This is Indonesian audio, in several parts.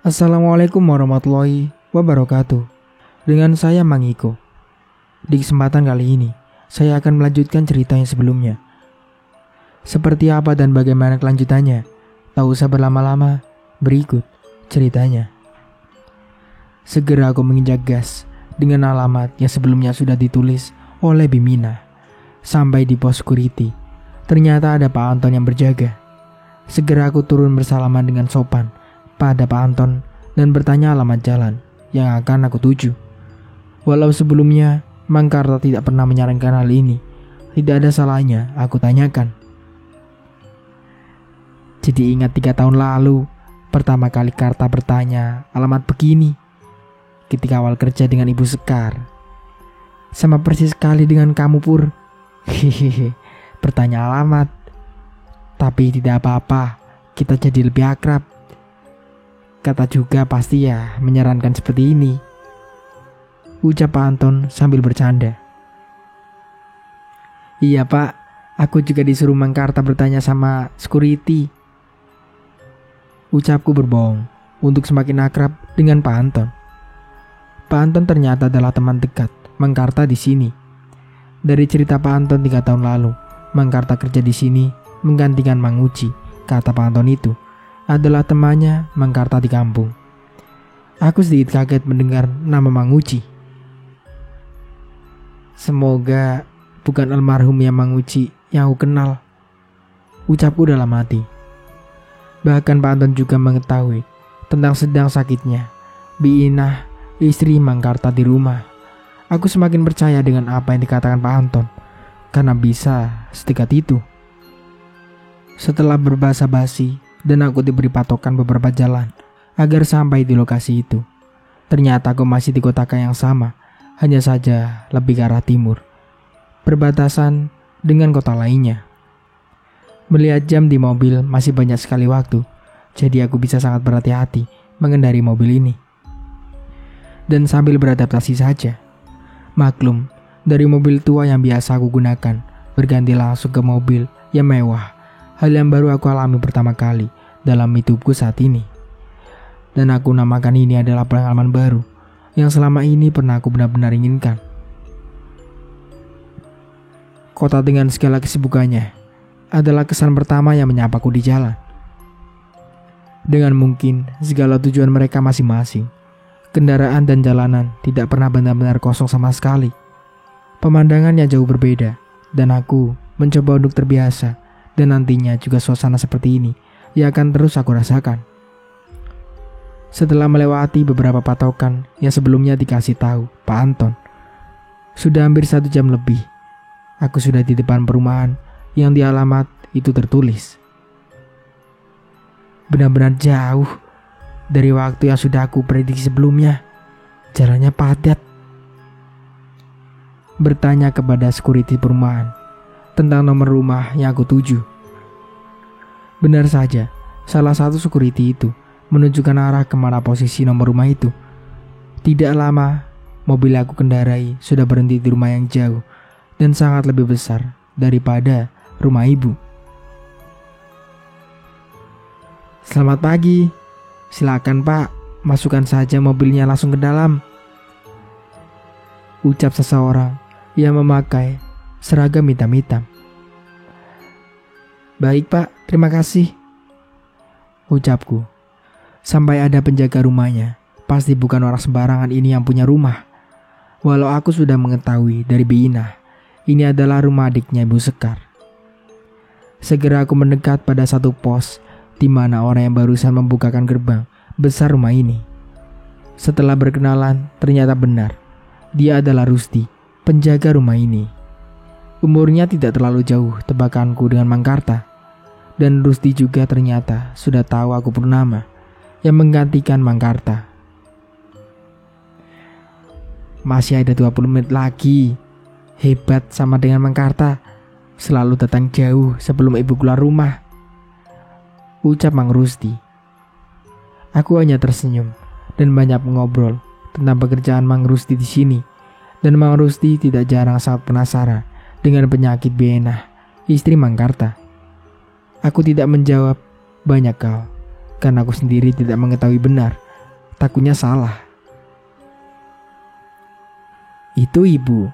Assalamualaikum warahmatullahi wabarakatuh. Dengan saya Mang Iko. Di kesempatan kali ini, saya akan melanjutkan cerita yang sebelumnya. Seperti apa dan bagaimana kelanjutannya? Tak usah berlama-lama, berikut ceritanya. Segera aku menginjak gas dengan alamat yang sebelumnya sudah ditulis oleh Bimina. Sampai di pos security, ternyata ada Pak Anton yang berjaga. Segera aku turun bersalaman dengan sopan pada Pak Anton dan bertanya alamat jalan yang akan aku tuju. Walau sebelumnya Mang Karta tidak pernah menyarankan hal ini, tidak ada salahnya aku tanyakan. Jadi ingat 3 tahun lalu, pertama kali Karta bertanya alamat begini, ketika awal kerja dengan Ibu Sekar. Sama persis sekali dengan kamu Pur. Hehehe, bertanya alamat. Tapi tidak apa-apa, kita jadi lebih akrab. Kata juga pasti ya menyarankan seperti ini, ucap Pak Anton sambil bercanda. Iya Pak, aku juga disuruh Mang Karta bertanya sama security, ucapku berbohong untuk semakin akrab dengan Pak Anton. Pak Anton ternyata adalah teman dekat Mang Karta di sini. Dari cerita Pak Anton 3 tahun lalu, Mang Karta kerja di sini menggantikan Mang Uci. Kata Pak Anton itu adalah temannya Mang Karta di kampung. Aku sedikit kaget mendengar nama Mang Uci. Semoga bukan almarhum yang Mang Uci yang aku kenal, ucapku dalam hati. Bahkan Pak Anton juga mengetahui tentang sedang sakitnya Bi Inah, istri Mang Karta di rumah. Aku semakin percaya dengan apa yang dikatakan Pak Anton, karena bisa sedekat itu. Setelah berbahasa basi dan aku diberi patokan beberapa jalan agar sampai di lokasi itu, ternyata aku masih di kota yang sama, hanya saja lebih ke arah timur, berbatasan dengan kota lainnya. Melihat jam di mobil masih banyak sekali waktu, jadi aku bisa sangat berhati-hati mengendari mobil ini dan sambil beradaptasi saja. Maklum, dari mobil tua yang biasa aku gunakan berganti langsung ke mobil yang mewah. Hal yang baru aku alami pertama kali dalam hidupku saat ini. Dan aku namakan ini adalah pengalaman baru yang selama ini pernah aku benar-benar inginkan. Kota dengan segala kesibukannya adalah kesan pertama yang menyapaku di jalan. Dengan mungkin segala tujuan mereka masing-masing, kendaraan dan jalanan tidak pernah benar-benar kosong sama sekali. Pemandangan yang jauh berbeda, dan aku mencoba untuk terbiasa. Dan nantinya juga suasana seperti ini yang akan terus aku rasakan. Setelah melewati beberapa patokan yang sebelumnya dikasih tahu Pak Anton, sudah hampir 1 jam lebih, aku sudah di depan perumahan yang di alamat itu tertulis. Benar-benar jauh dari waktu yang sudah aku prediksi sebelumnya. Jalannya padat. Bertanya kepada security perumahan tentang nomor rumah yang aku tuju. Benar saja, salah satu security itu menunjukkan arah kemana posisi nomor rumah itu. Tidak lama, mobil aku kendarai sudah berhenti di rumah yang jauh dan sangat lebih besar daripada rumah ibu. Selamat pagi, silakan Pak, masukkan saja mobilnya langsung ke dalam, ucap seseorang yang memakai seragam hitam-hitam. Baik Pak, terima kasih, ucapku. Sampai ada penjaga rumahnya, pasti bukan orang sembarangan ini yang punya rumah. Walau aku sudah mengetahui dari Bi Inah, ini adalah rumah adiknya Ibu Sekar. Segera aku mendekat pada satu pos di mana orang yang barusan membukakan gerbang besar rumah ini. Setelah berkenalan, ternyata benar, dia adalah Rusti, penjaga rumah ini. Umurnya tidak terlalu jauh tebakanku dengan Mang Karta. Dan Rusti juga ternyata sudah tahu aku Purnama yang menggantikan Mang Karta. Masih ada 20 menit lagi. Hebat sama dengan Mang Karta, selalu datang jauh sebelum ibu keluar rumah, ucap Mang Rusti. Aku hanya tersenyum dan banyak mengobrol tentang pekerjaan Mang Rusti di sini. Dan Mang Rusti tidak jarang sangat penasaran dengan penyakit Bi Inah, istri Mang Karta. Aku tidak menjawab banyak hal karena aku sendiri tidak mengetahui benar takutnya salah. Itu ibu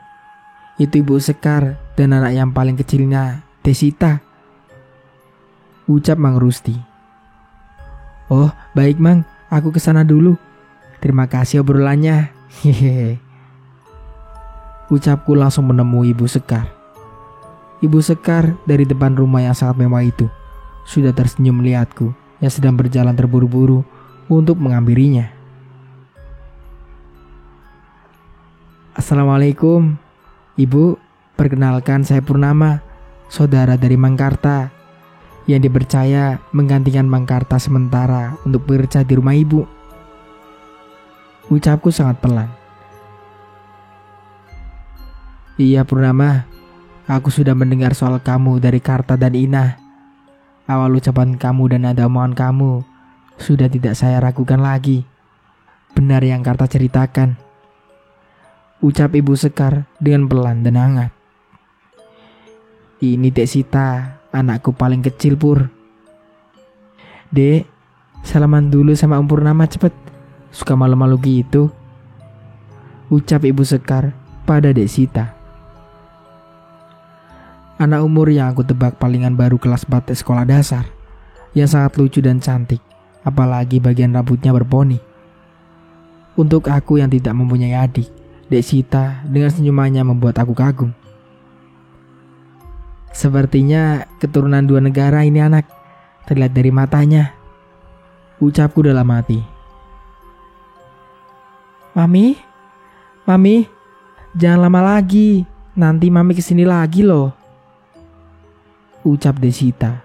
Sekar dan anak yang paling kecilnya, Desita, ucap Mang Rusti. Oh, baik Mang, aku kesana dulu. Terima kasih obrolannya. Hehehe. Ucapku langsung menemui Ibu Sekar. Ibu Sekar dari depan rumah yang sangat mewah itu sudah tersenyum melihatku yang sedang berjalan terburu-buru untuk menghampirinya. Assalamualaikum, Ibu. Perkenalkan, saya Purnama, saudara dari Mang Karta yang dipercaya menggantikan Mang Karta sementara untuk bekerja di rumah Ibu. Ucapku sangat pelan. Iya Purnama, aku sudah mendengar soal kamu dari Karta dan Ina. Awal ucapan kamu dan nada omongan kamu sudah tidak saya ragukan lagi. Benar yang Karta ceritakan, ucap Ibu Sekar dengan pelan dan hangat. Ini Dek Sita, anakku paling kecil Pur. Dek, salaman dulu sama Om Purnama cepet. Suka malu-malu gitu, ucap Ibu Sekar pada Dek Sita. Anak umur yang aku tebak palingan baru kelas 4 sekolah dasar, yang sangat lucu dan cantik, apalagi bagian rambutnya berponi. Untuk aku yang tidak mempunyai adik, Dek Sita dengan senyumannya membuat aku kagum. Sepertinya keturunan 2 negara ini anak, terlihat dari matanya, ucapku dalam hati. Mami, jangan lama lagi, nanti Mami kesini lagi loh, ucap Desita.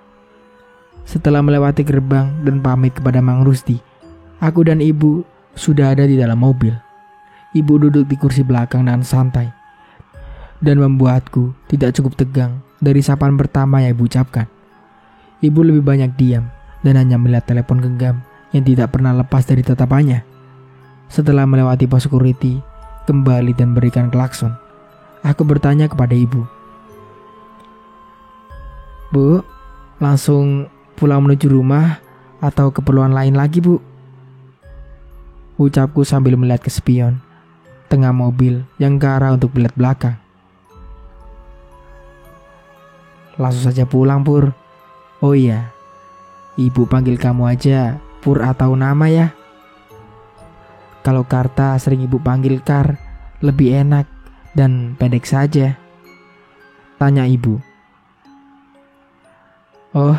Setelah melewati gerbang dan pamit kepada Mang Rusti, aku dan ibu sudah ada di dalam mobil. Ibu duduk di kursi belakang dengan santai dan membuatku tidak cukup tegang dari sapaan pertama yang ibu ucapkan. Ibu lebih banyak diam dan hanya melihat telepon genggam yang tidak pernah lepas dari tatapannya. Setelah melewati pos security, kembali dan berikan klakson, aku bertanya kepada ibu. Bu, langsung pulang menuju rumah atau keperluan lain lagi Bu? Ucapku sambil melihat ke spion tengah mobil yang ke arah untuk belakang belakang. Langsung saja pulang Pur. Oh iya, ibu panggil kamu aja Pur atau nama ya. Kalau Karta sering ibu panggil Kar, lebih enak dan pendek saja, tanya ibu. Oh,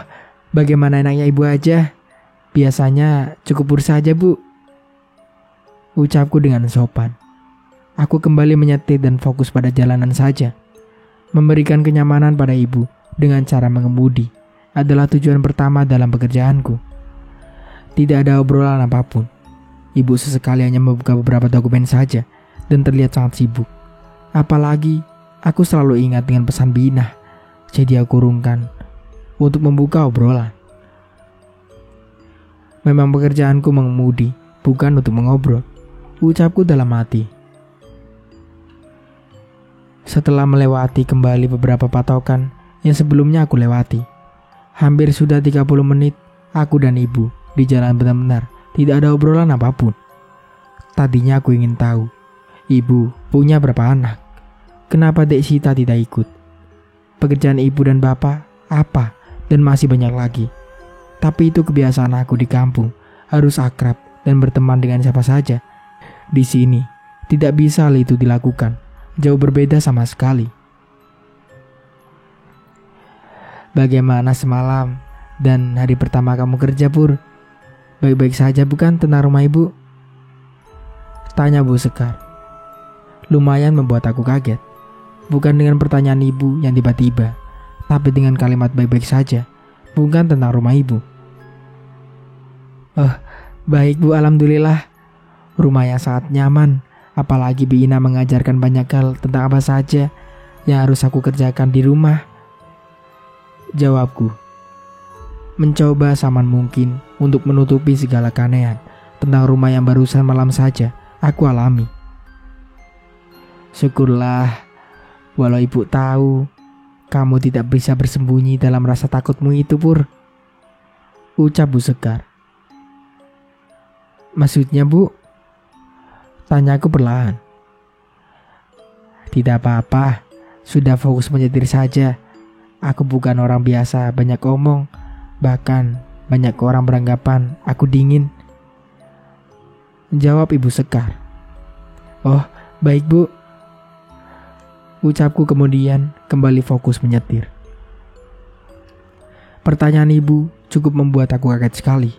bagaimana enaknya ibu aja. Biasanya cukup Pur saja Bu, ucapku dengan sopan. Aku kembali menyetir dan fokus pada jalanan saja. Memberikan kenyamanan pada ibu dengan cara mengemudi adalah tujuan pertama dalam pekerjaanku. Tidak ada obrolan apapun. Ibu sesekali hanya membuka beberapa dokumen saja dan terlihat sangat sibuk. Apalagi aku selalu ingat dengan pesan Bina, jadi aku urungkan untuk membuka obrolan. Memang pekerjaanku mengemudi, bukan untuk mengobrol, ucapku dalam hati. Setelah melewati kembali beberapa patokan yang sebelumnya aku lewati, hampir sudah 30 menit aku dan ibu di jalan benar-benar tidak ada obrolan apapun. Tadinya aku ingin tahu, ibu punya berapa anak? Kenapa Dek Sita tidak ikut? Pekerjaan ibu dan bapak apa? Dan masih banyak lagi. Tapi itu kebiasaan aku di kampung, harus akrab dan berteman dengan siapa saja. Di sini tidak bisa hal itu dilakukan, jauh berbeda sama sekali. Bagaimana semalam dan hari pertama kamu kerja Pur? Baik-baik saja bukan tentang rumah ibu? Tanya Bu Sekar. Lumayan membuat aku kaget. Bukan dengan pertanyaan ibu yang tiba-tiba, tapi dengan kalimat baik-baik saja, bukan tentang rumah ibu. Oh, baik Bu, alhamdulillah. Rumah yang sangat nyaman, apalagi Bina mengajarkan banyak hal tentang apa saja yang harus aku kerjakan di rumah, jawabku. Mencoba saman mungkin untuk menutupi segala keanehan tentang rumah yang barusan malam saja aku alami. Syukurlah, walau ibu tahu kamu tidak bisa bersembunyi dalam rasa takutmu itu Pur, ucap Bu Sekar. Maksudnya Bu? Tanyaku perlahan. Tidak apa-apa, sudah fokus menyetir saja. Aku bukan orang biasa banyak omong. Bahkan banyak orang beranggapan aku dingin. Jawab Ibu Sekar. Oh, baik Bu. Ucapku kemudian kembali fokus menyetir. Pertanyaan Ibu cukup membuat aku kaget sekali.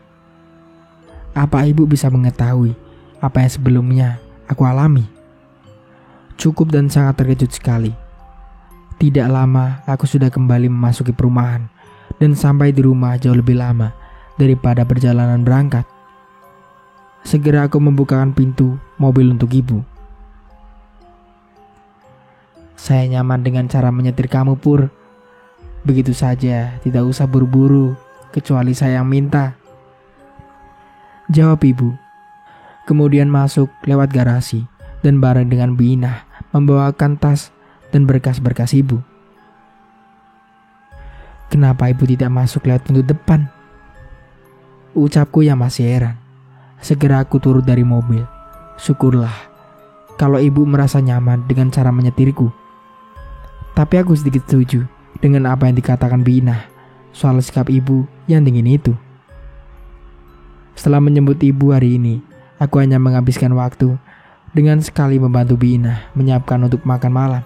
Apa Ibu bisa mengetahui apa yang sebelumnya aku alami? Cukup dan sangat terkejut sekali. Tidak lama aku sudah kembali memasuki perumahan dan sampai di rumah jauh lebih lama daripada perjalanan berangkat. Segera aku membukakan pintu mobil untuk Ibu. Saya nyaman dengan cara menyetir kamu, Pur. Begitu saja, tidak usah buru-buru, kecuali saya yang minta. Jawab Ibu. Kemudian masuk lewat garasi dan bareng dengan Bu Inah membawakan tas dan berkas-berkas Ibu. Kenapa Ibu tidak masuk lewat pintu depan? Ucapku yang masih heran. Segera aku turun dari mobil. Syukurlah kalau Ibu merasa nyaman dengan cara menyetirku. Tapi aku sedikit setuju dengan apa yang dikatakan Bu Inah soal sikap Ibu yang dingin itu. Setelah menyambut Ibu hari ini, aku hanya menghabiskan waktu dengan sekali membantu Bu Inah menyiapkan untuk makan malam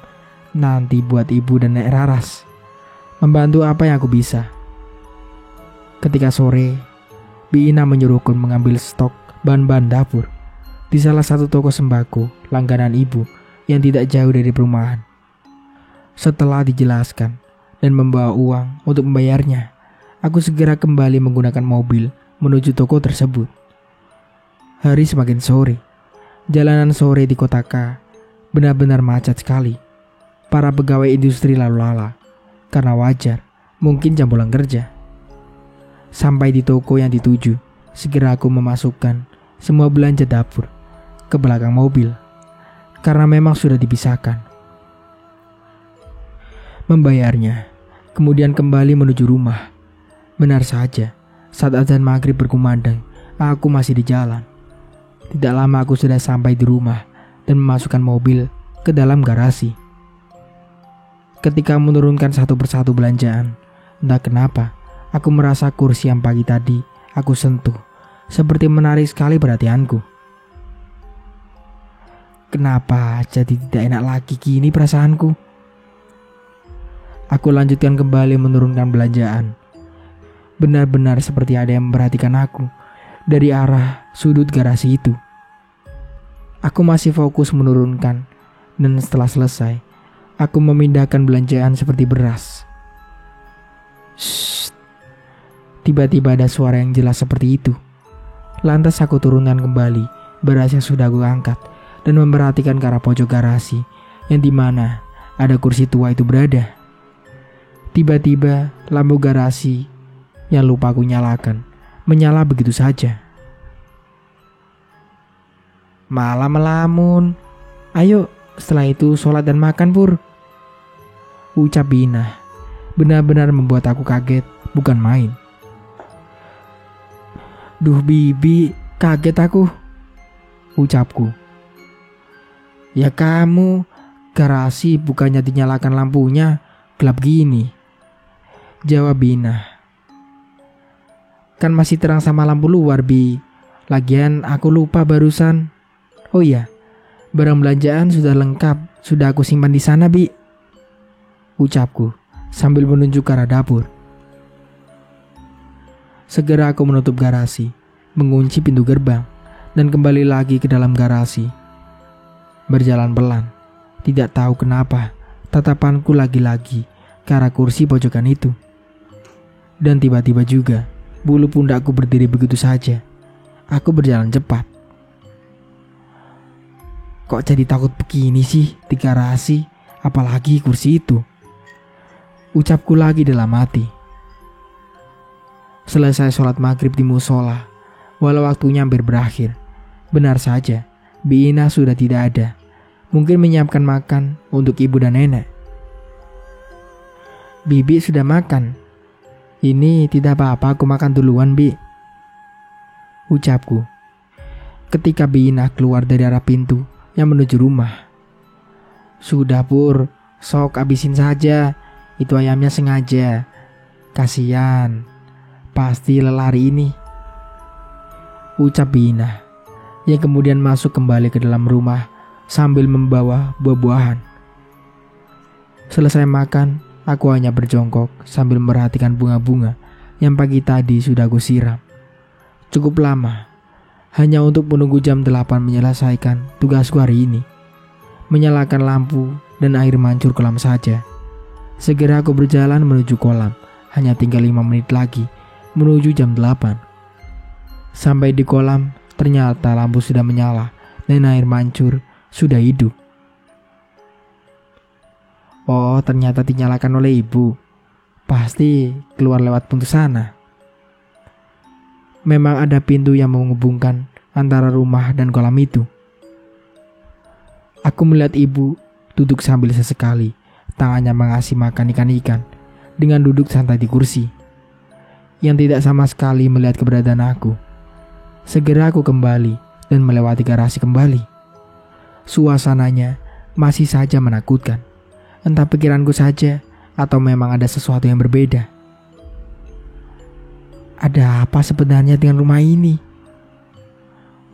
nanti buat Ibu dan Nek Raras. Membantu apa yang aku bisa. Ketika sore, Bu Inah menyuruhku mengambil stok bahan-bahan dapur di salah satu toko sembako langganan Ibu yang tidak jauh dari perumahan. Setelah dijelaskan dan membawa uang untuk membayarnya, aku segera kembali menggunakan mobil menuju toko tersebut. Hari semakin sore. Jalanan sore di Kota K benar-benar macet sekali. Para pegawai industri lalu lalang karena wajar, mungkin jam pulang kerja. Sampai di toko yang dituju, segera aku memasukkan semua belanja dapur ke belakang mobil karena memang sudah dipisahkan. Membayarnya, kemudian kembali menuju rumah. Benar saja, saat azan maghrib berkumandang, aku masih di jalan. Tidak lama aku sudah sampai di rumah dan memasukkan mobil ke dalam garasi. Ketika menurunkan satu persatu belanjaan, entah kenapa, aku merasa kursi yang pagi tadi aku sentuh seperti menarik sekali perhatianku. Kenapa jadi tidak enak lagi kini perasaanku? Aku lanjutkan kembali menurunkan belanjaan. Benar-benar seperti ada yang memperhatikan aku dari arah sudut garasi itu. Aku masih fokus menurunkan, dan setelah selesai, aku memindahkan belanjaan seperti beras. Shh. Tiba-tiba ada suara yang jelas seperti itu. Lantas aku turunkan kembali beras yang sudah aku angkat dan memperhatikan ke arah pojok garasi yang dimana ada kursi tua itu berada. Tiba-tiba lampu garasi yang lupa aku nyalakan menyala begitu saja. Malah melamun. Ayo setelah itu sholat dan makan, Pur. Ucap Inah. Benar-benar membuat aku kaget, bukan main. Duh Bibi, kaget aku. Ucapku. Ya kamu, garasi bukannya dinyalakan lampunya, gelap gini. Jawab Inah. Kan masih terang sama lampu luar, Bi. Lagian aku lupa barusan. Oh iya, barang belanjaan sudah lengkap, sudah aku simpan di sana, Bi. Ucapku sambil menunjuk ke arah dapur. Segera aku menutup garasi, mengunci pintu gerbang, dan kembali lagi ke dalam garasi. Berjalan pelan, tidak tahu kenapa tatapanku lagi-lagi ke arah kursi pojokan itu. Dan tiba-tiba juga bulu pundakku berdiri begitu saja. Aku berjalan cepat. Kok jadi takut begini sih di garasi, apalagi kursi itu? Ucapku lagi dalam hati. Selesai sholat maghrib di musola, walau waktunya hampir berakhir. Benar saja, Bi Inah sudah tidak ada. Mungkin menyiapkan makan untuk ibu dan nenek. Bibi sudah makan. Ini tidak apa-apa, aku makan duluan, Bi. Ucapku. ketika Bina keluar dari arah pintu yang menuju rumah. "Sudah Pur, sok abisin saja. Itu ayamnya sengaja. Kasihan, pasti lelah hari ini," ucap Bina, yang kemudian masuk kembali ke dalam rumah sambil membawa buah-buahan. Selesai makan, aku hanya berjongkok sambil memperhatikan bunga-bunga yang pagi tadi sudah aku siram. Cukup lama, hanya untuk menunggu jam 8 menyelesaikan tugasku hari ini. Menyalakan lampu dan air mancur kolam saja. Segera aku berjalan menuju kolam. Hanya tinggal 5 menit lagi menuju jam 8. Sampai di kolam, ternyata lampu sudah menyala dan air mancur sudah hidup. Oh, ternyata dinyalakan oleh ibu. Pasti keluar lewat pintu sana. Memang ada pintu yang menghubungkan antara rumah dan kolam itu. Aku melihat ibu duduk sambil sesekali tangannya mengasih makan ikan-ikan dengan duduk santai di kursi, yang tidak sama sekali melihat keberadaan aku. Segera aku kembali dan melewati garasi kembali. Suasananya masih saja menakutkan. Entah pikiranku saja atau memang ada sesuatu yang berbeda. Ada apa sebenarnya dengan rumah ini?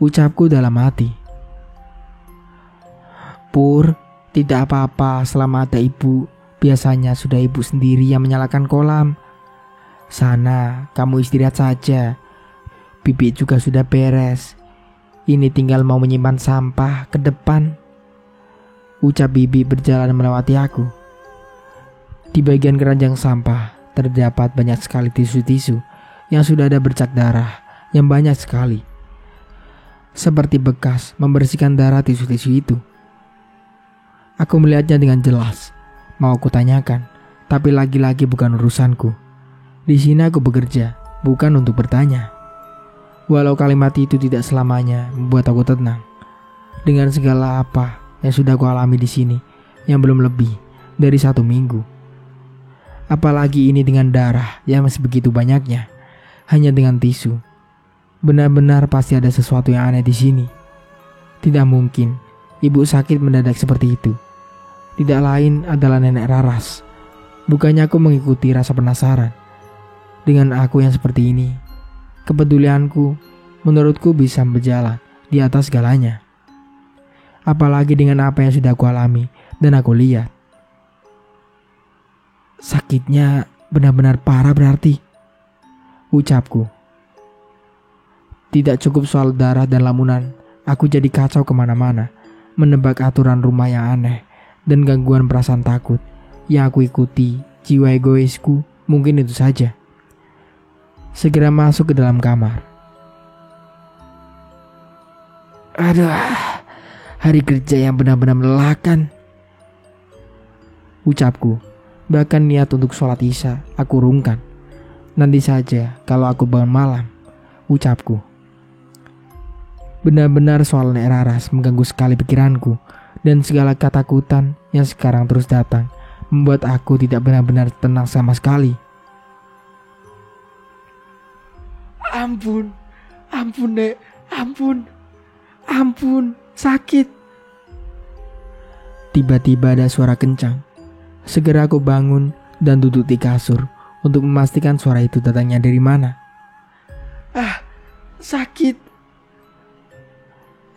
Ucapku dalam hati. Pur, tidak apa-apa selama ada ibu. Biasanya sudah ibu sendiri yang menyalakan kolam. Sana, kamu istirahat saja. Bibi juga sudah beres. Ini tinggal mau menyimpan sampah ke depan, ucap Bibi berjalan melewati aku. Di bagian keranjang sampah terdapat banyak sekali tisu-tisu yang sudah ada bercak darah yang banyak sekali. Seperti bekas membersihkan darah tisu-tisu itu. Aku melihatnya dengan jelas. Mau aku tanyakan, tapi lagi-lagi bukan urusanku. Di sini aku bekerja, bukan untuk bertanya. Walau kalimat itu tidak selamanya membuat aku tenang. Dengan segala apa yang sudah aku alami di sini, yang belum lebih dari 1 minggu. Apalagi ini dengan darah yang masih begitu banyaknya, hanya dengan tisu. Benar-benar pasti ada sesuatu yang aneh di sini. Tidak mungkin ibu sakit mendadak seperti itu. Tidak lain adalah nenek Raras. Bukannya aku mengikuti rasa penasaran. Dengan aku yang seperti ini, kepedulianku menurutku bisa berjalan di atas segalanya. Apalagi dengan apa yang sudah aku alami dan aku lihat. Sakitnya benar-benar parah berarti, ucapku. Tidak cukup soal darah dan lamunan, aku jadi kacau kemana-mana, menebak aturan rumah yang aneh dan gangguan perasaan takut yang aku ikuti. Jiwa egoisku mungkin itu saja. Segera masuk ke dalam kamar. Aduh, hari kerja yang benar-benar melelahkan, ucapku. Bahkan niat untuk sholat isya aku urungkan. Nanti saja kalau aku bangun malam, ucapku. Benar-benar soal Nek Raras mengganggu sekali pikiranku, dan segala ketakutan yang sekarang terus datang membuat aku tidak benar-benar tenang sama sekali. Ampun, ampun Nek, ampun, sakit. Tiba-tiba ada suara kencang. Segera aku bangun dan duduk di kasur untuk memastikan suara itu datangnya dari mana. Sakit.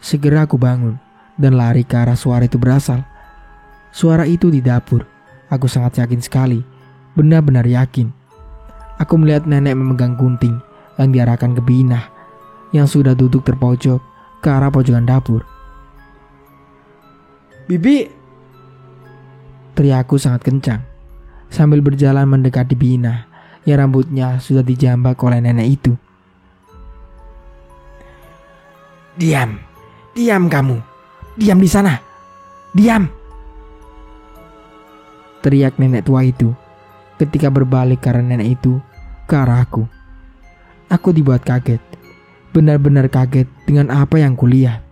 Segera aku bangun dan lari ke arah suara itu berasal. Suara itu di dapur. Aku sangat yakin sekali, benar-benar yakin. Aku melihat nenek memegang gunting yang diarahkan ke Bina yang sudah duduk terpojok ke arah pojokan dapur. Bibi, teriakku sangat kencang sambil berjalan mendekati Bina yang rambutnya sudah dijambak oleh nenek itu. Diam kamu, diam di sana, diam, teriak nenek tua itu ketika berbalik ke arah nenek itu ke arahku. Aku dibuat kaget, benar-benar kaget dengan apa yang kulihat.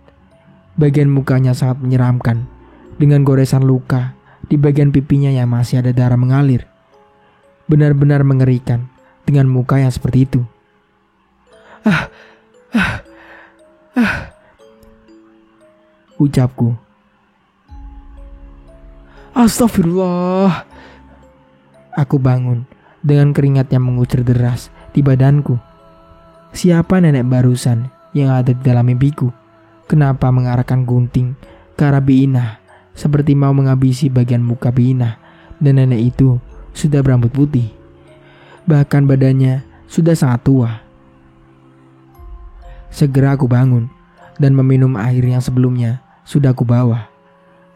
Bagian mukanya sangat menyeramkan dengan goresan luka di bagian pipinya yang masih ada darah mengalir. Benar-benar mengerikan dengan muka yang seperti itu. ucapku. Astagfirullah. Aku bangun dengan keringat yang mengucur deras di badanku. Siapa nenek barusan yang ada di dalam mimpiku? Kenapa mengarahkan gunting ke arah Biinah seperti mau menghabisi bagian muka Biinah, dan nenek itu sudah berambut putih. Bahkan badannya sudah sangat tua. Segera aku bangun dan meminum air yang sebelumnya sudah aku bawa.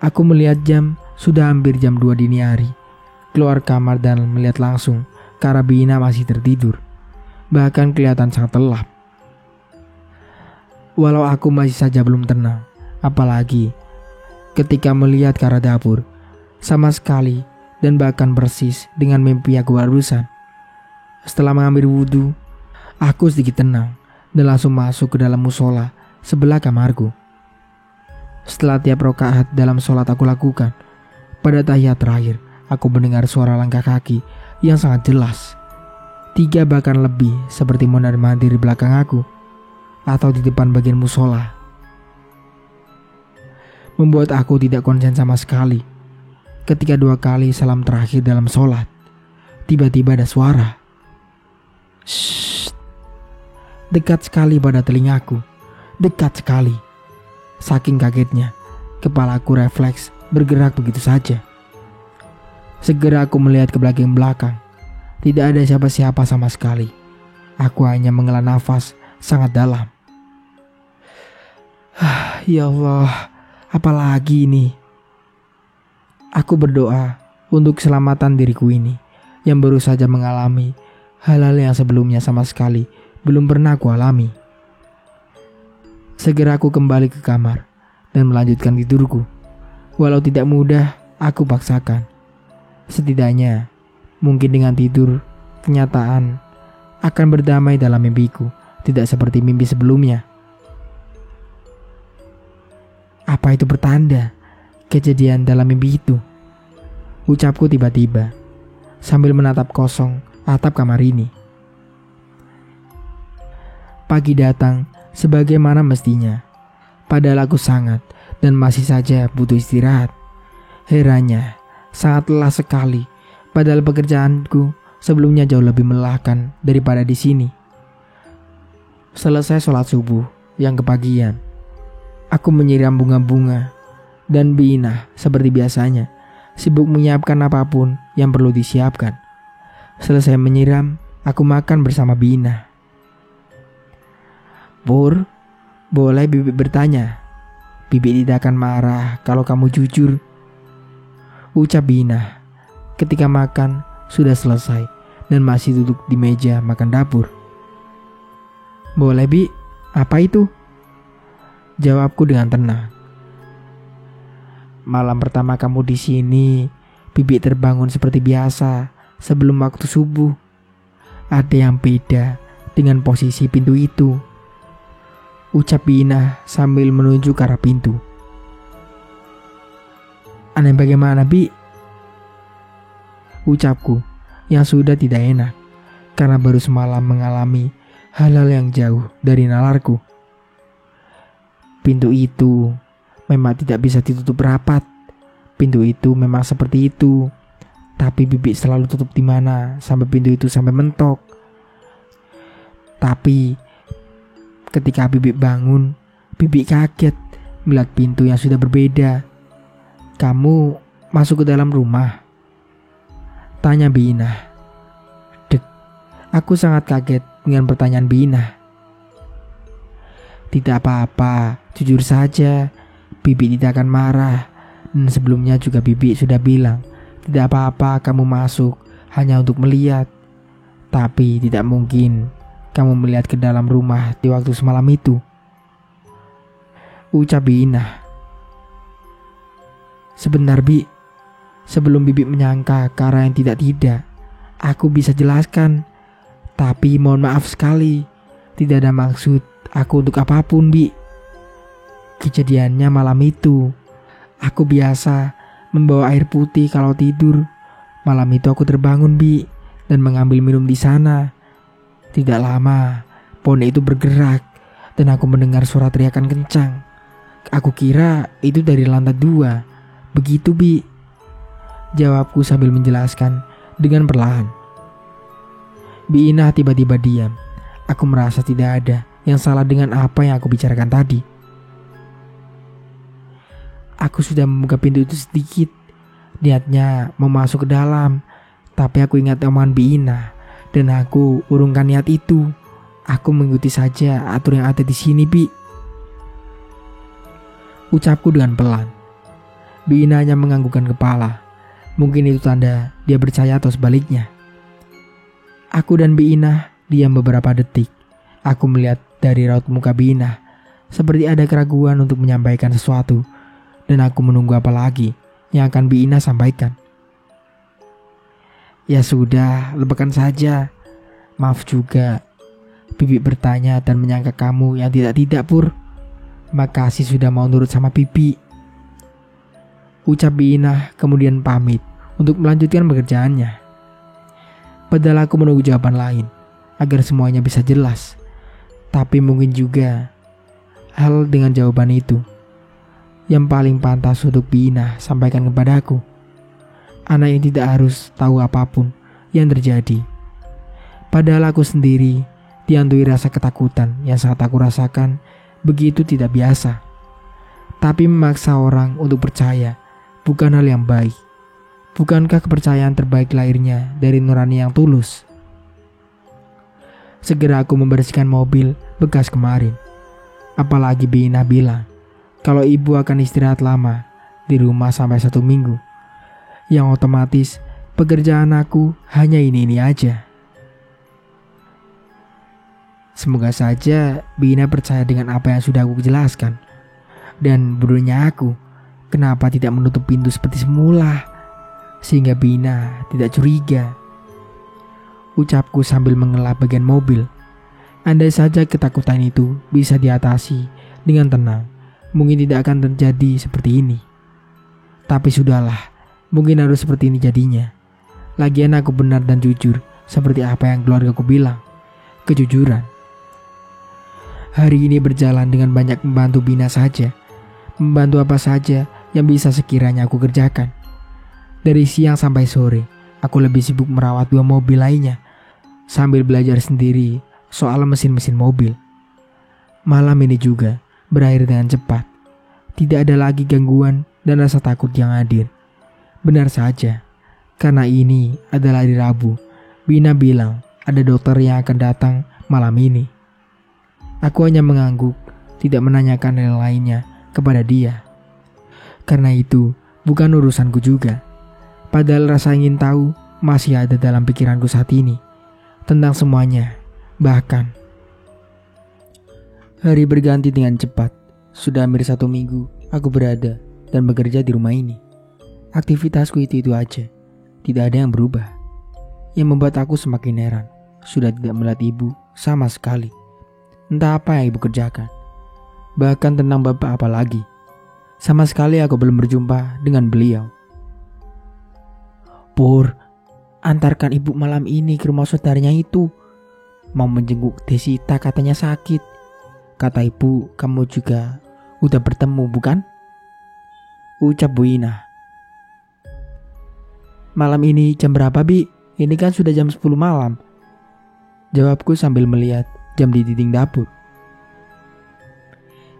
Aku melihat jam, sudah hampir jam 2 dini hari. Keluar kamar dan melihat langsung ke arah Biinah masih tertidur. Bahkan kelihatan sangat lelap. Walau aku masih saja belum tenang, apalagi ketika melihat ke arah dapur, sama sekali dan bahkan persis dengan mimpi aku barusan. Setelah mengambil wudhu, aku sedikit tenang dan langsung masuk ke dalam musola sebelah kamarku. Setelah tiap rakaat dalam sholat aku lakukan, pada tahiyat terakhir, aku mendengar suara langkah kaki yang sangat jelas. 3 bahkan lebih, seperti mondar-mandir di belakang aku atau di depan bagian musola. Membuat aku tidak konsen sama sekali. Ketika 2 kali salam terakhir dalam sholat, tiba-tiba ada suara. Shh. Dekat sekali pada telingaku. Dekat sekali. Saking kagetnya, kepalaku refleks bergerak begitu saja. Segera aku melihat ke belakang. Tidak ada siapa-siapa sama sekali. Aku hanya menghela nafas sangat dalam. Ya Allah, apalagi ini? Aku berdoa untuk keselamatan diriku ini yang baru saja mengalami hal-hal yang sebelumnya sama sekali belum pernah aku alami. Segera aku kembali ke kamar dan melanjutkan tidurku. Walau tidak mudah, aku paksakan. Setidaknya, mungkin dengan tidur, kenyataan akan berdamai dalam mimpiku, tidak seperti mimpi sebelumnya. Apa itu pertanda kejadian dalam mimpi itu? Ucapku tiba-tiba sambil menatap kosong atap kamar ini. Pagi datang sebagaimana mestinya, padahal aku sangat dan masih saja butuh istirahat. Herannya, sangat lelah sekali, padahal pekerjaanku sebelumnya jauh lebih melelahkan daripada di sini. Selesai sholat subuh yang kepagian, aku menyiram bunga-bunga dan Biinah seperti biasanya, sibuk menyiapkan apapun yang perlu disiapkan. Selesai menyiram, aku makan bersama Biinah. Pur, boleh Bibi bertanya? Bibi tidak akan marah kalau kamu jujur, ucap Biinah ketika makan sudah selesai dan masih duduk di meja makan dapur. Boleh Bi, apa itu? Jawabku dengan tenang. Malam pertama kamu di sini, Bibi terbangun seperti biasa sebelum waktu subuh. Ada yang beda dengan posisi pintu itu, ucap Biinah sambil menunjuk ke arah pintu. Aneh bagaimana Bi? Ucapku yang sudah tidak enak karena baru semalam mengalami hal-hal yang jauh dari nalarku. Pintu itu memang tidak bisa ditutup rapat. Pintu itu memang seperti itu. Tapi Bibi selalu tutup di mana sampai pintu itu sampai mentok. Tapi ketika Bibi bangun, Bibi kaget melihat pintu yang sudah berbeda. Kamu masuk ke dalam rumah? Tanya Biinah. Dek, aku sangat kaget dengan pertanyaan Biinah. Tidak apa-apa, jujur saja, Bibi tidak akan marah. Dan sebelumnya juga Bibi sudah bilang, tidak apa-apa kamu masuk hanya untuk melihat. Tapi tidak mungkin kamu melihat ke dalam rumah di waktu semalam itu, ucap Biinah. Sebentar Bi, sebelum Bibi menyangka ke arah yang tidak, aku bisa jelaskan. Tapi mohon maaf sekali, tidak ada maksud aku untuk apapun Bi. Kejadiannya malam itu, aku biasa membawa air putih kalau tidur. Malam itu aku terbangun Bi dan mengambil minum di sana. Tidak lama, pohon itu bergerak dan aku mendengar suara teriakan kencang. Aku kira itu dari lantai 2. Begitu, Bi. Jawabku sambil menjelaskan dengan perlahan. Bi Inah tiba-tiba diam. Aku merasa tidak ada yang salah dengan apa yang aku bicarakan tadi. Aku sudah membuka pintu itu sedikit. Niatnya mau masuk ke dalam. Tapi aku ingat omongan Bi Inah. Dan aku urungkan niat itu. Aku mengikuti saja atur yang ada di sini, Bi. Ucapku dengan pelan. Bi Inah hanya menganggukkan kepala. Mungkin itu tanda dia percaya atau sebaliknya. Aku dan Bi Inah diam beberapa detik. Aku melihat dari raut muka Bi Inah seperti ada keraguan untuk menyampaikan sesuatu. Dan aku menunggu apa lagi yang akan Bi Inah sampaikan. Ya sudah, lupakan saja. Maaf juga. Bibi bertanya dan menyangka kamu yang tidak Pur. Makasih sudah mau nurut sama Bibi. Ucap Bi Inah kemudian pamit untuk melanjutkan pekerjaannya. Padahal aku menunggu jawaban lain agar semuanya bisa jelas. Tapi mungkin juga hal dengan jawaban itu yang paling pantas untuk Bi Inah sampaikan kepadaku. Anak yang tidak harus tahu apapun yang terjadi. Padahal aku sendiri dihantui rasa ketakutan yang saat aku rasakan begitu tidak biasa. Tapi memaksa orang untuk percaya bukan hal yang baik. Bukankah kepercayaan terbaik lahirnya dari nurani yang tulus? Segera aku membersihkan mobil bekas kemarin. Apalagi Bi Inah bilang kalau ibu akan istirahat lama di rumah sampai 1 minggu. Yang otomatis pekerjaan aku hanya ini aja. Semoga saja Bi Inah percaya dengan apa yang sudah aku jelaskan. Dan bodohnya aku, kenapa tidak menutup pintu seperti semula, sehingga Bi Inah tidak curiga. Ucapku sambil mengelak bagian mobil. Andai saja ketakutan itu bisa diatasi dengan tenang, mungkin tidak akan terjadi seperti ini. Tapi sudahlah, mungkin harus seperti ini jadinya. Lagian aku benar dan jujur, seperti apa yang keluargaku bilang. Kejujuran. Hari ini berjalan dengan banyak membantu Bi Inah saja. Membantu apa saja yang bisa sekiranya aku kerjakan. Dari siang sampai sore, aku lebih sibuk merawat 2 mobil lainnya, sambil belajar sendiri soal mesin-mesin mobil. Malam ini juga berakhir dengan cepat. Tidak ada lagi gangguan dan rasa takut yang hadir. Benar saja, karena ini adalah hari Rabu. Bi Inah bilang ada dokter yang akan datang malam ini. Aku hanya mengangguk, tidak menanyakan hal lainnya kepada dia. Karena itu bukan urusanku juga. Padahal rasa ingin tahu masih ada dalam pikiranku saat ini. Tentang semuanya. Bahkan hari berganti dengan cepat. Sudah hampir 1 minggu aku berada dan bekerja di rumah ini. Aktivitasku itu aja. Tidak ada yang berubah. Yang membuat aku semakin heran. Sudah tidak melihat ibu sama sekali. Entah apa yang ibu kerjakan. Bahkan tentang bapak apa lagi. Sama sekali aku belum berjumpa dengan beliau. Pur, antarkan ibu malam ini ke rumah saudaranya itu. Mau menjenguk Desita, katanya sakit. Kata ibu kamu juga udah bertemu bukan? Ucap Bu Inah. Malam ini jam berapa, Bi? Ini kan sudah jam 10 malam. Jawabku sambil melihat jam di dinding dapur.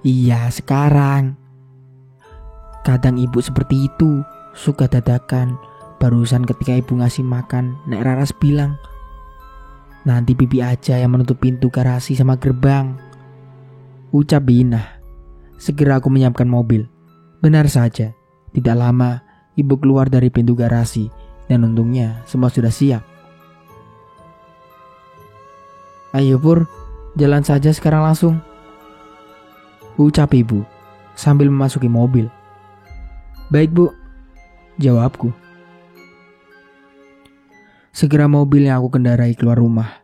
Iya, sekarang. Kadang ibu seperti itu, suka dadakan. Barusan ketika ibu ngasih makan, Nek Raras bilang, nanti Bibi aja yang menutup pintu garasi sama gerbang. Ucap Bi Inah. Segera aku menyiapkan mobil. Benar saja, tidak lama ibu keluar dari pintu garasi dan untungnya semua sudah siap. Ayo Pur, jalan saja sekarang langsung. Ucap ibu sambil memasuki mobil. Baik Bu, jawabku. Segera mobil yang aku kendarai keluar rumah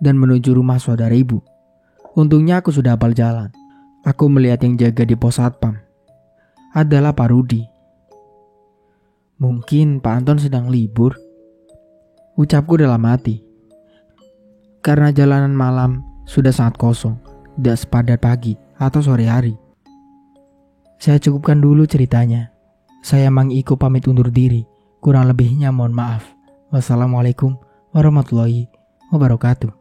dan menuju rumah saudara ibu. Untungnya aku sudah hafal jalan. Aku melihat yang jaga di pos satpam adalah Pak Rudi. Mungkin Pak Anton sedang libur, ucapku dalam hati. Karena jalanan malam sudah sangat kosong, tidak sepadat pagi atau sore hari. Saya cukupkan dulu ceritanya. Saya Mang Iko pamit undur diri. Kurang lebihnya mohon maaf. Wassalamualaikum warahmatullahi wabarakatuh.